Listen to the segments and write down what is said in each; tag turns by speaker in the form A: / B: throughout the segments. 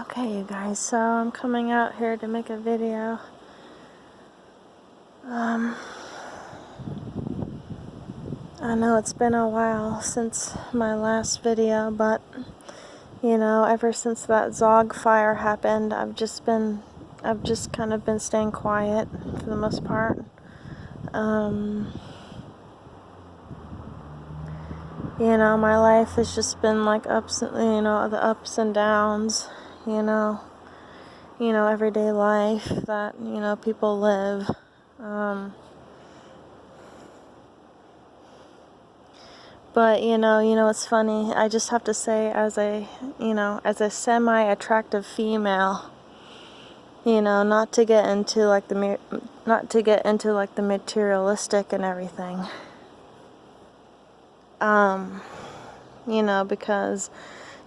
A: Okay, you guys, so I'm coming out here to make a video. I know it's been a while since my last video, but, ever since that Zog fire happened, I've just kind of been staying quiet for the most part. My life has just been like the ups and downs, everyday life that, people live. But, it's funny. I just have to say, as a semi-attractive female, not to get into like the materialistic and everything. Because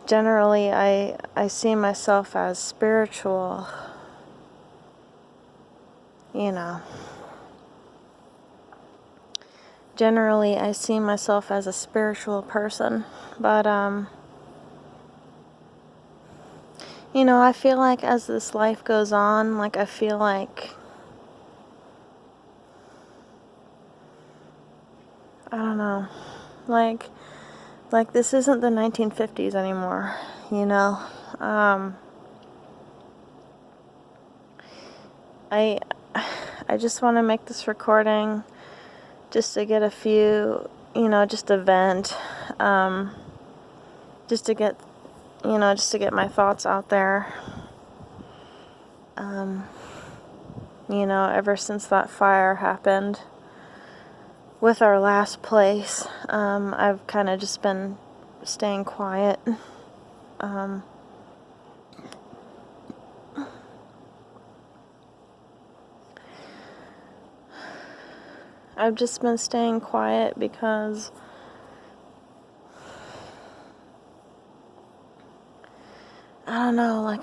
A: generally I see myself as spiritual, Generally, I see myself as a spiritual person, but, I feel like as this life goes on, I feel like, I don't know, like this isn't the 1950s anymore, I just want to make this recording just to get a few, just to vent, just to get my thoughts out there. Ever since that fire happened with our last place, I've kind of just been staying quiet. I've just been staying quiet because I don't know, I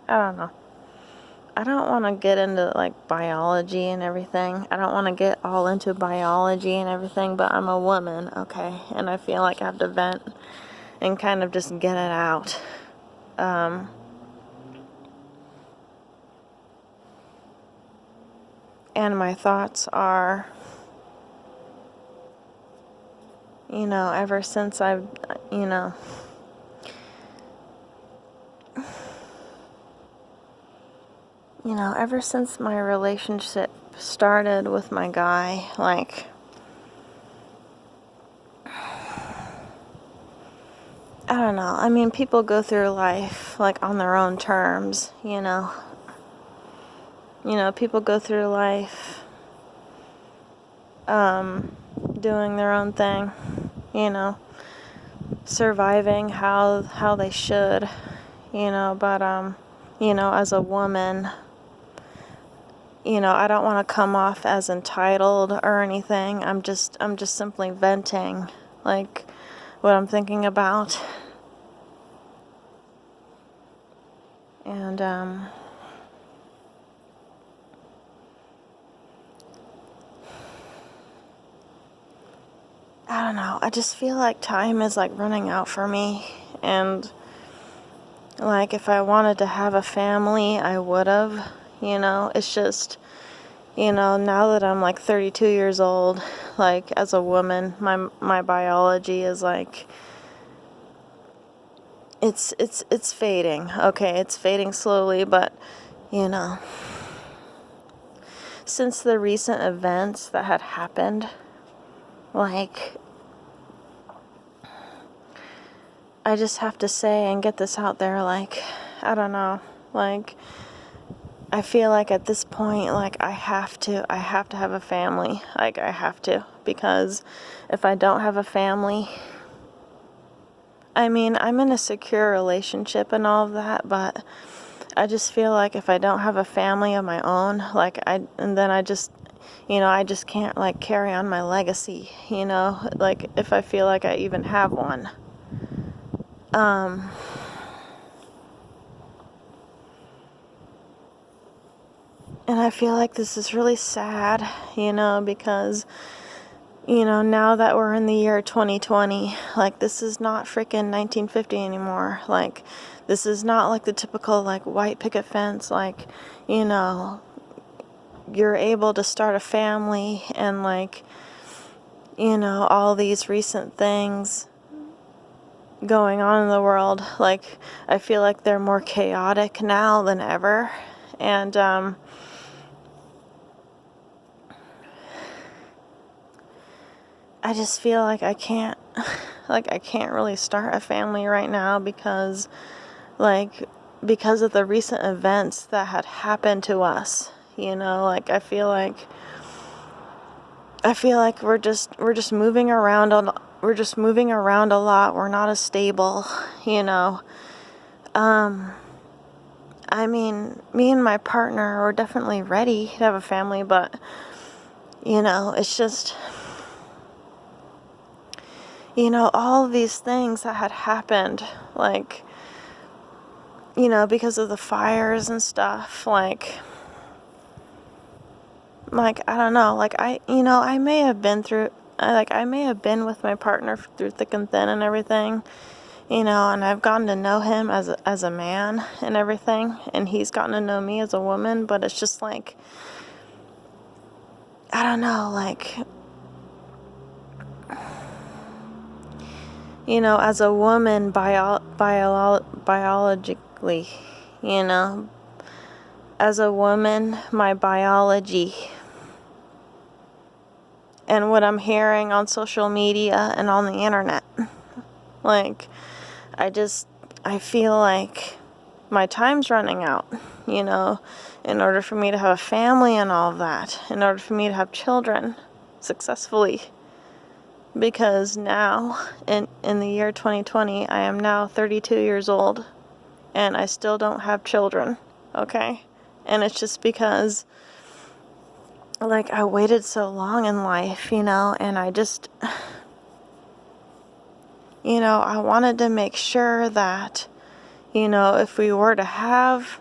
A: don't know. I don't want to get into biology and everything. I don't want to get all into biology and everything, but I'm a woman, okay? And I feel like I have to vent and kind of just get it out. And my thoughts are, ever since ever since my relationship started with my guy, I don't know. I mean, people go through life, on their own terms, people go through life, doing their own thing, surviving how they should, but, as a woman, I don't want to come off as entitled or anything. I'm just simply venting, what I'm thinking about. And, I don't know. I just feel like time is running out for me. And if I wanted to have a family, I would have. It's just, now that I'm 32 years old, as a woman, my biology is it's fading. Okay, it's fading slowly, but since the recent events that had happened, I just have to say and get this out there, I don't know, I feel like at this point, I have to have a family, I have to, because if I don't have a family, I mean, I'm in a secure relationship and all of that, but I just feel like if I don't have a family of my own, then I just can't, carry on my legacy, if I feel like I even have one. And I feel like this is really sad, because, now that we're in the year 2020, like, this is not freaking 1950 anymore. Like, this is not like the typical, like, white picket fence. Like, you're able to start a family, and, like, all these recent things going on in the world. Like, I feel like they're more chaotic now than ever. And, I just feel like I can't really start a family right now because of the recent events that had happened to us. Like, I feel like we're just moving around we're just moving around a lot. We're not as stable, I mean, me and my partner are definitely ready to have a family, but it's just, all of these things that had happened, like, because of the fires and stuff, like, I don't know, like, I may have been with my partner through thick and thin and everything, and I've gotten to know him as a man and everything, and he's gotten to know me as a woman, but it's just like, I don't know, like, as a woman, biologically, as a woman, my biology, and what I'm hearing on social media and on the internet, like, I feel like my time's running out, in order for me to have a family and all of that, in order for me to have children successfully. Because now, in the year 2020, I am now 32 years old, and I still don't have children, okay? And it's just because, like, I waited so long in life, and I just, I wanted to make sure that, if we were to have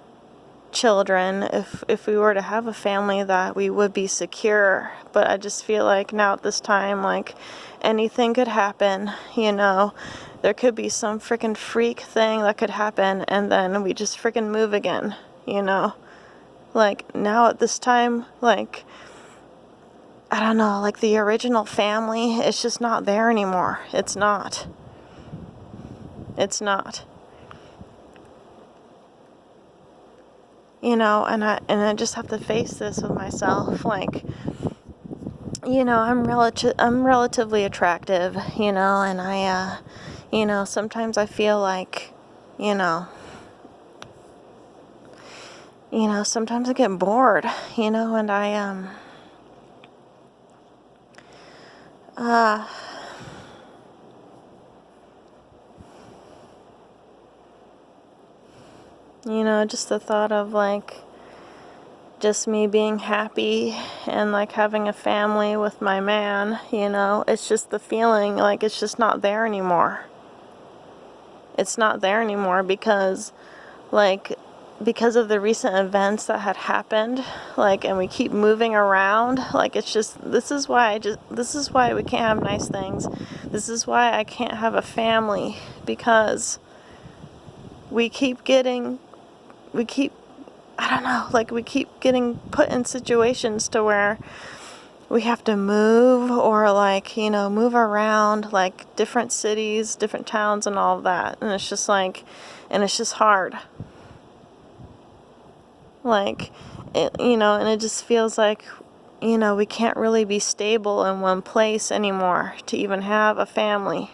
A: children, if we were to have a family, that we would be secure. But I just feel like now at this time, like, anything could happen, there could be some freaking freak thing that could happen, and then we just freaking move again, like, now at this time, like, I don't know, like, the original family, it's just not there anymore. It's not. And I just have to face this with myself, like, I'm relatively attractive, and I, sometimes I feel like, sometimes I get bored, and I, just the thought of, like, just me being happy and, like, having a family with my man, it's just the feeling, like, it's just not there anymore. It's not there anymore because, like, because of the recent events that had happened, like, and we keep moving around, like, it's just, this is why we can't have nice things. This is why I can't have a family, because we keep I don't know, like, we keep getting put in situations to where we have to move, or, like, move around, like, different cities, different towns, and all of that. And it's just like, and it's just hard. Like, and it just feels like, we can't really be stable in one place anymore to even have a family.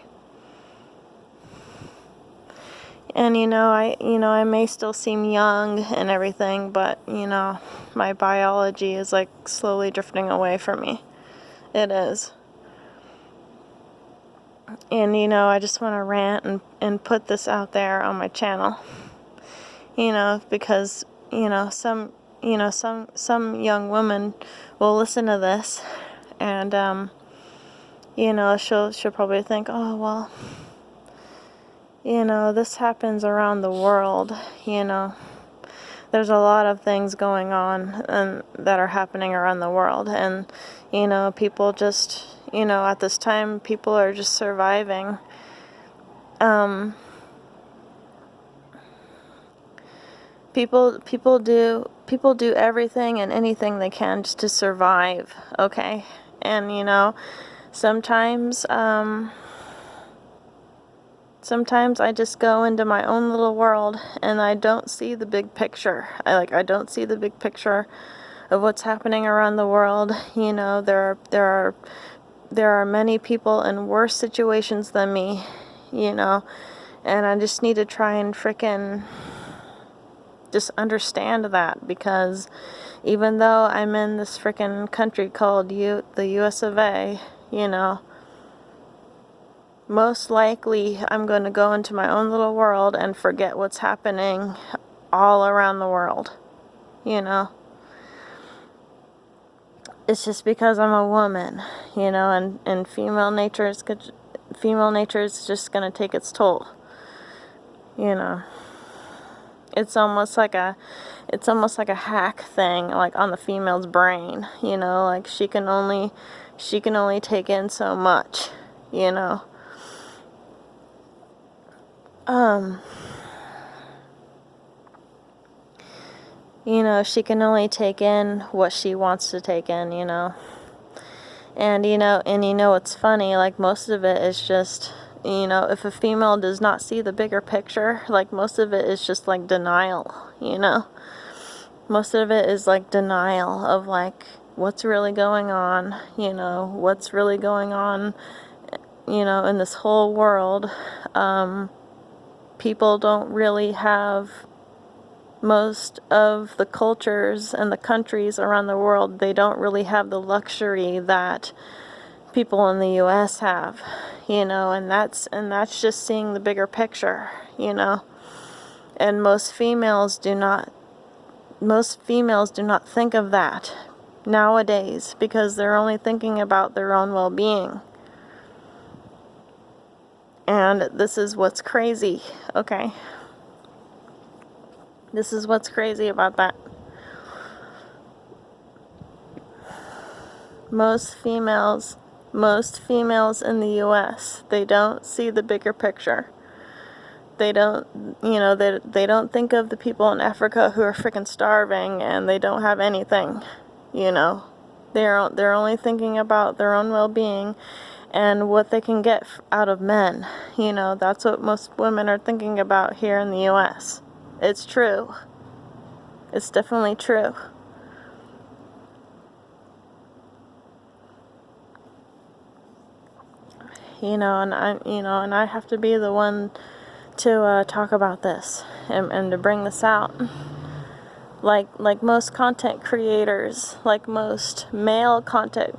A: And, I may still seem young and everything, but, my biology is, like, slowly drifting away from me. It is. And, I just want to rant and put this out there on my channel, because, some young woman will listen to this, and, she'll probably think, oh, well, this happens around the world, there's a lot of things going on and that are happening around the world, and, people just, You know, at this time, people are just surviving. People do everything and anything they can just to survive, okay? And, you know, sometimes I just go into my own little world and I don't see the big picture. I don't see the big picture of what's happening around the world. You know, there are many people in worse situations than me, you know, and I just need to try and frickin' just understand that, because even though I'm in this frickin' country called the US of A, you know, most likely I'm going to go into my own little world and forget what's happening all around the world, you know. It's just because I'm a woman, you know, and female nature is just going to take its toll, you know. It's almost like a hack thing, like on the female's brain, you know, like she can only take in so much, you know. You know, she can only take in what she wants to take in, you know. And you know what's funny, like most of it is just, you know, if a female does not see the bigger picture, like most of it is just like denial, you know. Most of it is like denial of like what's really going on, you know, what's really going on, you know, in this whole world. People don't really have, most of the cultures and the countries around the world, they don't really have the luxury that people in the US have, you know, and that's just seeing the bigger picture, you know. And most females do not think of that nowadays, because they're only thinking about their own well-being. And this is what's crazy, okay? This is what's crazy about that. Most females in the US, they don't see the bigger picture. They don't, you know, they don't think of the people in Africa who are freaking starving and they don't have anything, you know. They're only thinking about their own well-being and what they can get out of men. You know, that's what most women are thinking about here in the US. It's true. It's definitely true. You know, and I have to be the one to talk about this and to bring this out. Like most content creators, like most male content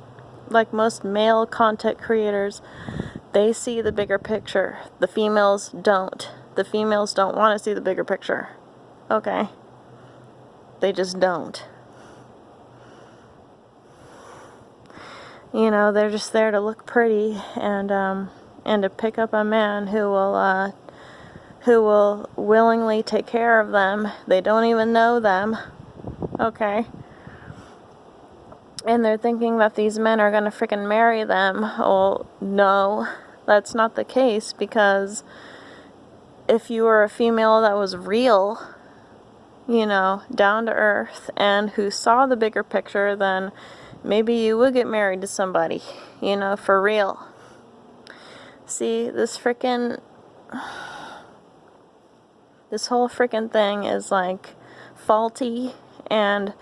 A: creators, they see the bigger picture. The females don't. The females don't want to see the bigger picture. Okay? They just don't. You know, they're just there to look pretty and to pick up a man who will willingly take care of them. They don't even know them. Okay? And they're thinking that these men are going to freaking marry them. Well, no, that's not the case, because if you were a female that was real, you know, down to earth, and who saw the bigger picture, then maybe you would get married to somebody, you know, for real. See, this whole freaking thing is like faulty, and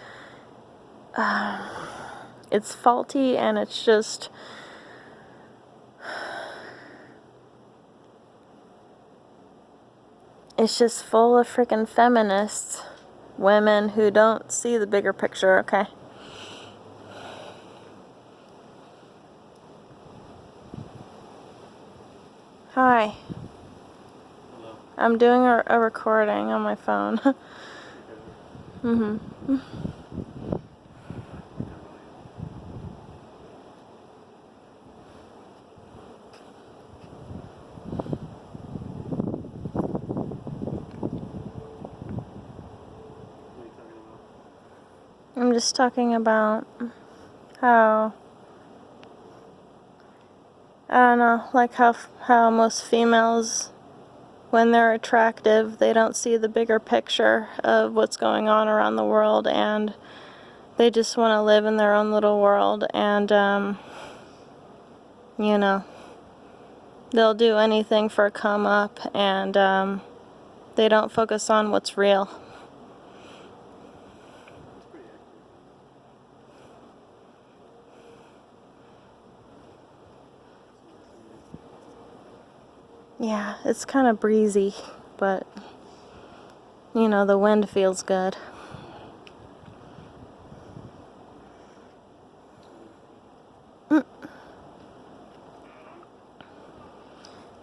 A: it's faulty, and it's just full of freaking feminists, women who don't see the bigger picture, okay? Hi.
B: Hello.
A: I'm doing a recording on my phone. Mm-hmm. I'm just talking about how I don't know, like how most females, when they're attractive, they don't see the bigger picture of what's going on around the world, and they just want to live in their own little world, and you know, they'll do anything for a come up, and they don't focus on what's real. Yeah, it's kind of breezy, but you know, the wind feels good.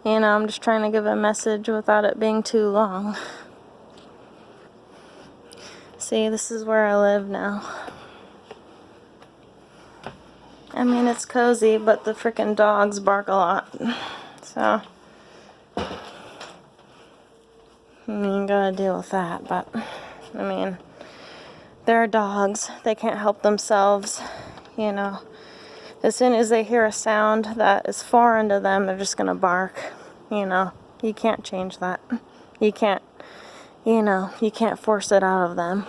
A: You know, I'm just trying to give a message without it being too long. See, this is where I live now. I mean, it's cozy, but the frickin' dogs bark a lot. So, I mean, you gotta deal with that, but, I mean, they're dogs. They can't help themselves, you know. As soon as they hear a sound that is foreign to them, they're just gonna bark, you know. You can't change that. You can't, you know, you can't force it out of them.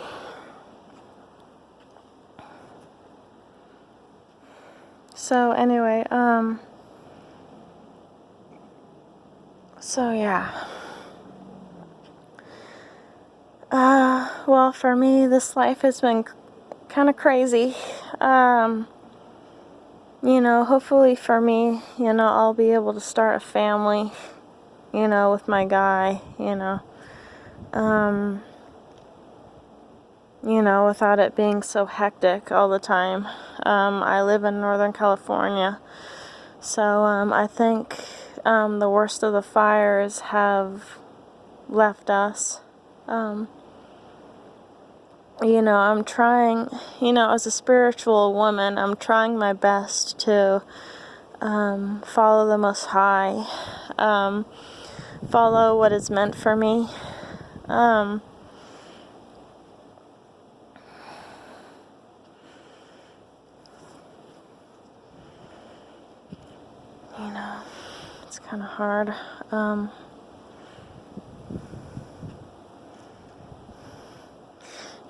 A: So anyway, so yeah. Well, for me, this life has been kind of crazy. You know, hopefully for me, you know, I'll be able to start a family, you know, with my guy, you know, without it being so hectic all the time. I live in Northern California, so I think the worst of the fires have left us. You know, I'm trying, you know, as a spiritual woman, I'm trying my best to follow the Most High, follow what is meant for me. You know, it's kind of hard.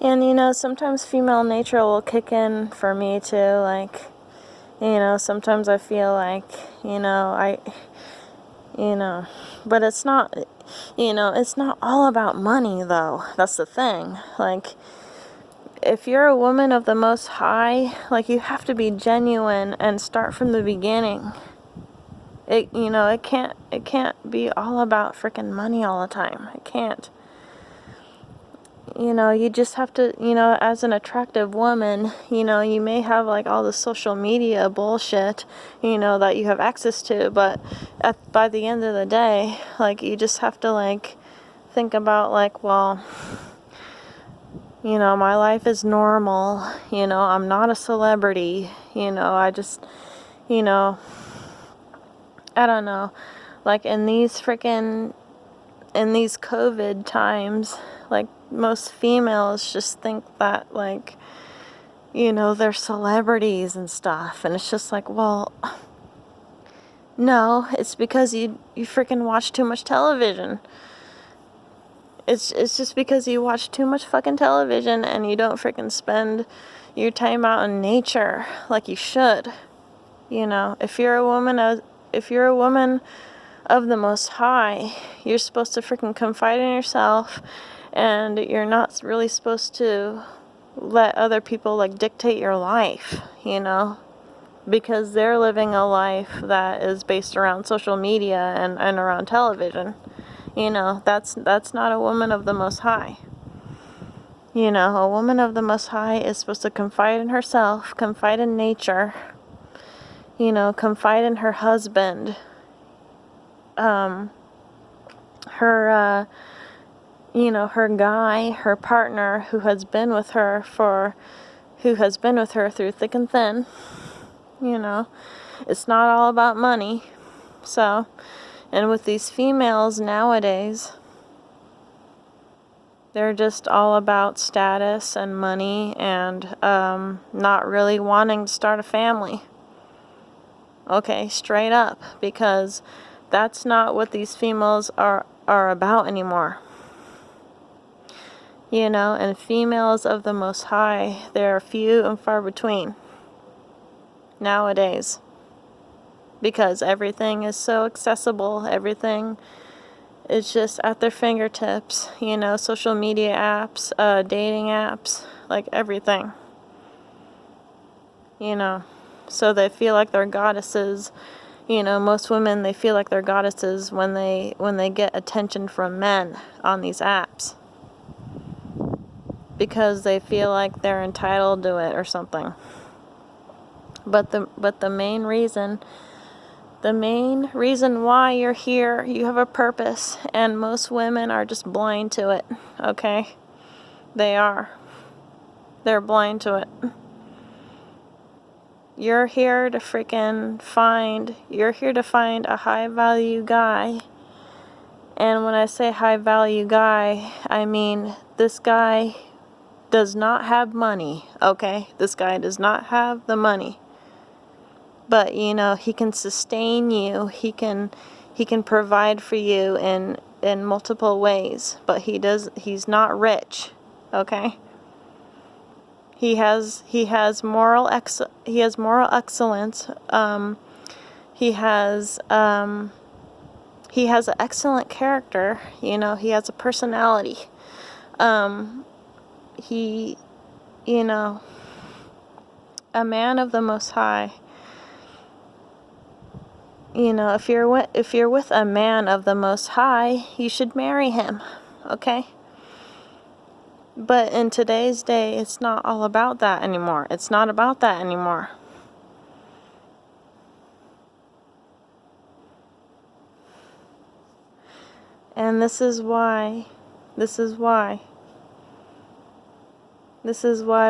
A: And, you know, sometimes female nature will kick in for me too. Like, you know, sometimes I feel like, you know, but it's not, you know, it's not all about money though. That's the thing. Like, if you're a woman of the Most High, like, you have to be genuine and start from the beginning. You know, it can't be all about freaking money all the time. It can't. You know, you just have to, you know, as an attractive woman, you know, you may have like all the social media bullshit, you know, that you have access to, but by the end of the day, like, you just have to like think about like, well, you know, my life is normal, you know, I'm not a celebrity, you know, I just, you know, I don't know, like in these COVID times, like, most females just think that, like, you know, they're celebrities and stuff, and it's just like, well, no, it's because you freaking watch too much television. It's just because you watch too much fucking television and you don't freaking spend your time out in nature like you should. You know, if you're a woman of the Most High, you're supposed to freaking confide in yourself, and you're not really supposed to let other people like dictate your life, you know, because they're living a life that is based around social media and around television. You know, that's not a woman of the Most High. You know, a woman of the Most High is supposed to confide in herself, confide in nature, you know, confide in her husband, her you know, her guy, her partner who has been with her through thick and thin. You know, it's not all about money. So, and with these females nowadays, they're just all about status and money and not really wanting to start a family. Okay, straight up, because that's not what these females are about anymore. You know, and females of the Most High, they're few and far between nowadays, because everything is so accessible. Everything is just at their fingertips. You know, social media apps, dating apps, like everything. You know, so they feel like they're goddesses. You know, most women, they feel like they're goddesses when they get attention from men on these apps, because they feel like they're entitled to it or something. But the main reason why you're here, you have a purpose, and most women are just blind to it. Okay? They are. They're blind to it. You're here to find a high value guy. And when I say high value guy, I mean this guy does not have money, okay? This guy does not have the money. But, you know, he can sustain you. He can provide for you in multiple ways, but he's not rich, okay? He has moral excellence. He has an excellent character. You know, he has a personality. He, you know, a man of the Most High. You know, if you're with a man of the Most High, you should marry him, okay? But in today's day, it's not all about that anymore. It's not about that anymore. And this is why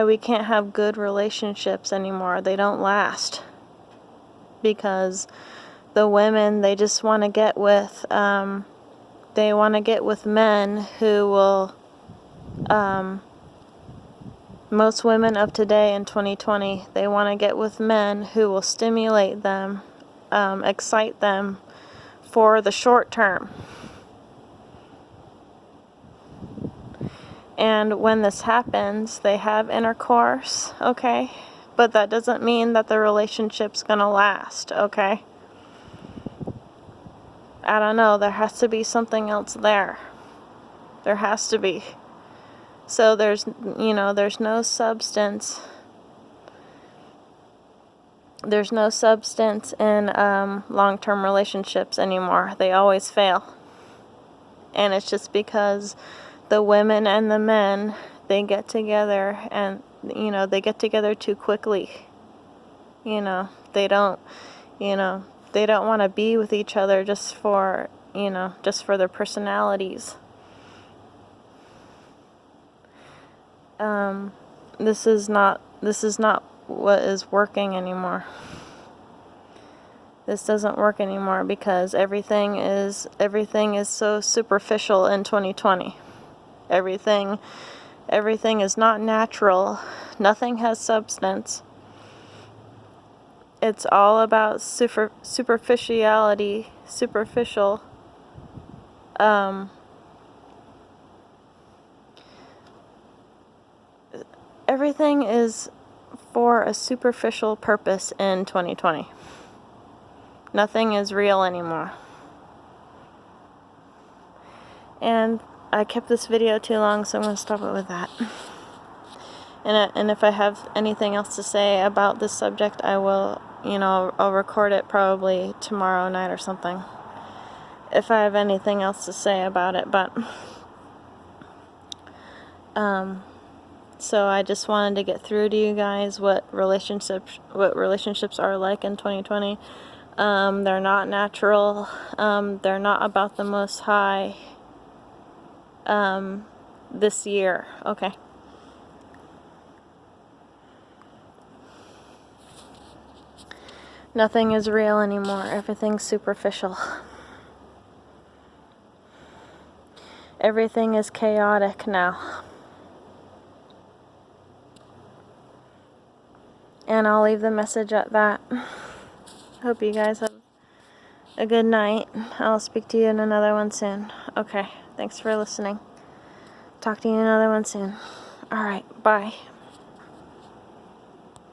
A: we can't have good relationships anymore. They don't last. Because the women, they just want to get with, men who will, most women of today in 2020, they want to get with men who will stimulate them, excite them for the short term. And when this happens, they have intercourse, okay? But that doesn't mean that the relationship's gonna last, okay? I don't know, there has to be something else there. There has to be. So there's no substance. There's no substance in long-term relationships anymore. They always fail. And it's just because the women and the men, they get together and, you know, they get together too quickly. You know, they don't want to be with each other just for their personalities. This is not what is working anymore. This doesn't work anymore because everything is so superficial in 2020. Everything is not natural. Nothing has substance. It's all about superficiality, superficial. Everything is for a superficial purpose in 2020. Nothing is real anymore. And I kept this video too long, so I'm going to stop it with that. And if I have anything else to say about this subject, I will, I'll record it probably tomorrow night or something. If I have anything else to say about it, but so I just wanted to get through to you guys what relationships are like in 2020. They're not natural. They're not about the Most High. This year, okay. Nothing is real anymore. Everything's superficial. Everything is chaotic now. And I'll leave the message at that. Hope you guys have a good night. I'll speak to you in another one soon. Okay, thanks for listening. Talk to you in another one soon. Alright, bye.